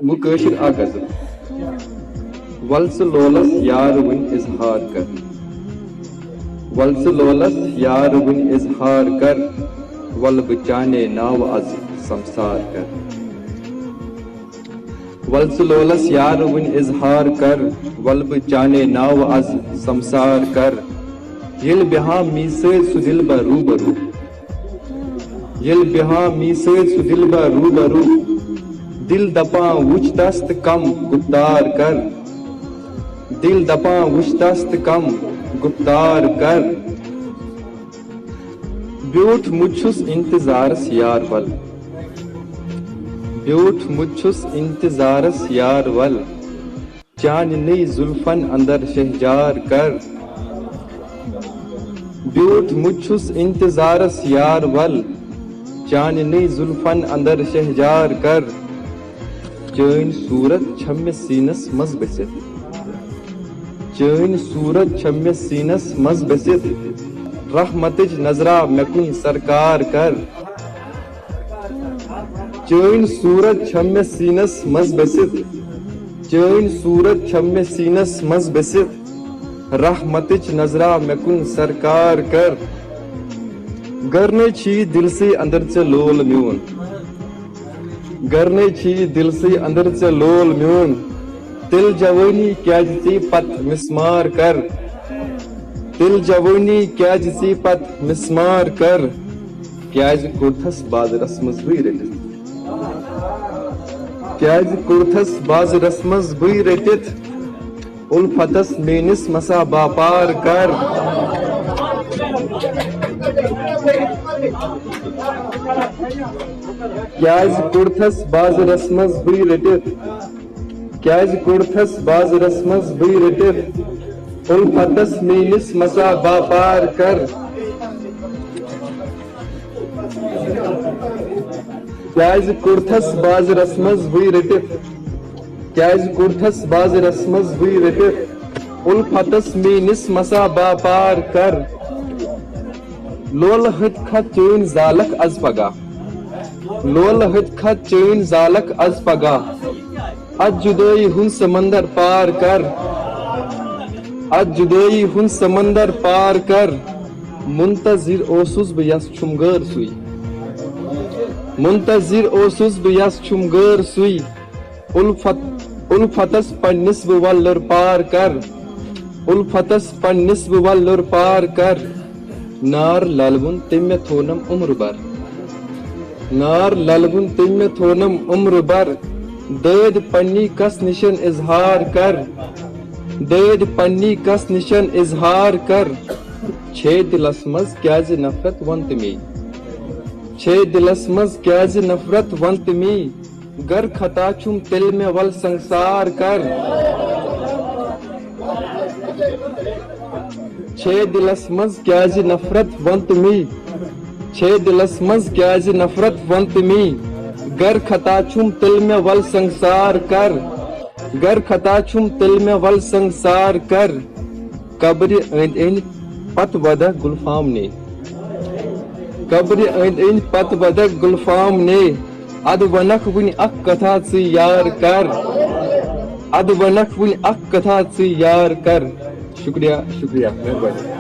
وہ کٲشِر اکھ غزل وَل ژٕ لولس یار وٕنۍ اِظہار کر وَل ژٕ لولس یار وٕنۍ اِظہار کر وَلہٕ بہٕ چانے ناوٕ آز سمسار کر وَل ژٕ لولس یار وٕنۍ اِظہار کر وَلہٕ بہٕ چانے ناوٕ آز سمسار کر ییٚلہِ بیٚہمہٕ می سۭتۍ سُہ دِلبر روٗبروٗ ییٚلہِ بیٚہمہٕ می سۭتۍ سُہ دِلبر روٗبروٗ دِل دپان وٕچھ تس تہٕ کم گُفتار کر دِل دپان وٕچھ تس تہٕ کم گُفتار کر بیوٗٹھمُت چھُس اِنتظارس یار ول بیوٗٹھمُت چھُس اِنتظارس یار ول چانہِ نٔے زُلفن اندر شہجار کر بیوٗٹھمُت چھُس اِنتظارس یار ول چانہِ نٔے زُلفن اندر شہجار کر چٲنۍ صوٗرت چھےٚ مےٚ سیٖنس منٛز بٔسِتھ چٲنۍ صوٗرت چھےٚ مےٚ سیٖنس منٛز بٔسِتھ رحمتٕچ نظرا مےٚ کُن سرکار کر چٲنۍ صوٗرت چھےٚ مےٚ سیٖنس منٛز بٔسِتھ چٲنۍ صوٗرت چھےٚ مےٚ سیٖنس منٛز بٔسِتھ رحمتٕچ نظرا مےٚ کُن سرکار کر گرنے چھی دلسٕے اندر ژےٚ لول میون گرنے چھی دلسٕے اندر ژےٚ لول میون تیٚلہِ جوٲنی کیازِ ژے پتہٕ مسمار کر تیٚلہِ جوٲنی کیازِ ژے پتہٕ مسمار کر کیازِ کوٚرتھس بازرس منٛز بٕے رٔٹِتھ کیازِ کوٚرتھس بازرس منٛز بٕے رٔٹِتھ اُلفتس میٲنِس مسا باپار کر کیازِ کوٚرتھس بازرس منٛز بٕے رٔٹِتھ کیازِ کوٚرتھس بازرس منٛز بٕے رٔٹِتھ اُلفتس میٲنِس مسا باپار کر کیازِ کوٚرتھس بازرس منٛز بٕے رٔٹِتھ کیازِ کوٚرتھس بازرس منٛز بٕے رٔٹِتھ اُلفتس میٲنِس مسا باپار کر لولہٕ ہتہِ کھت چٲنۍ زالکھ از پگاہ لولہٕ ہتہِ کھت چٲنۍ زالکھ از پگاہ اتھ جُدٲیی ہُنٛد سمندر پار کر اتھ جُدٲیی ہُنٛد سمندر پار کر منتظر اوسُس بہٕ یس چھُم غٲر سُے منتظر اوسُس بہٕ یس چھُم غٲر سُے اُلفتس پننِس بہٕ وۄلُر پار کر اُلفتس پننِس بہٕ وۄلُر پار کر نار للوُن تٔمۍ مےٚ تھونم عمر بر نار للوُن تٔمۍ مےٚ تھونم عمر بر دٲدۍ پننی کس نِشن اظہار کر دٲدۍ پننی کس نِشن اظہار کر چھے دلس منٛز کیازِ نفرت وون تہٕ مے چھے دلس منٛز کیازِ نفرت وون تہٕ مے گر خطا چھُم تیٚلہِ مےٚ ول سنسار کر چھے دلس منٛز کیازِ نفرت وون تہٕ مے چھے دلس منٛز کیازِ نفرت وون تہٕ مے گر خطا چھُم تیٚلہِ مےٚ ول سنسار کر گر خطا چھُم تیٚلہِ مےٚ ول سنسار کر قبرِ أنٛدۍ أنٛدۍ پتہٕ ودکھ گُلفام نے قبرِ أنٛدۍ أنٛدۍ پتہٕ ودکھ گُلفام نے ادٕ ونکھ وُنہِ اکھ کتھا ژٕ یار کر ادٕ ونکھ وُنہِ اکھ کتھا ژٕ یار کر شُکریہ شُکریہ مہربٲنی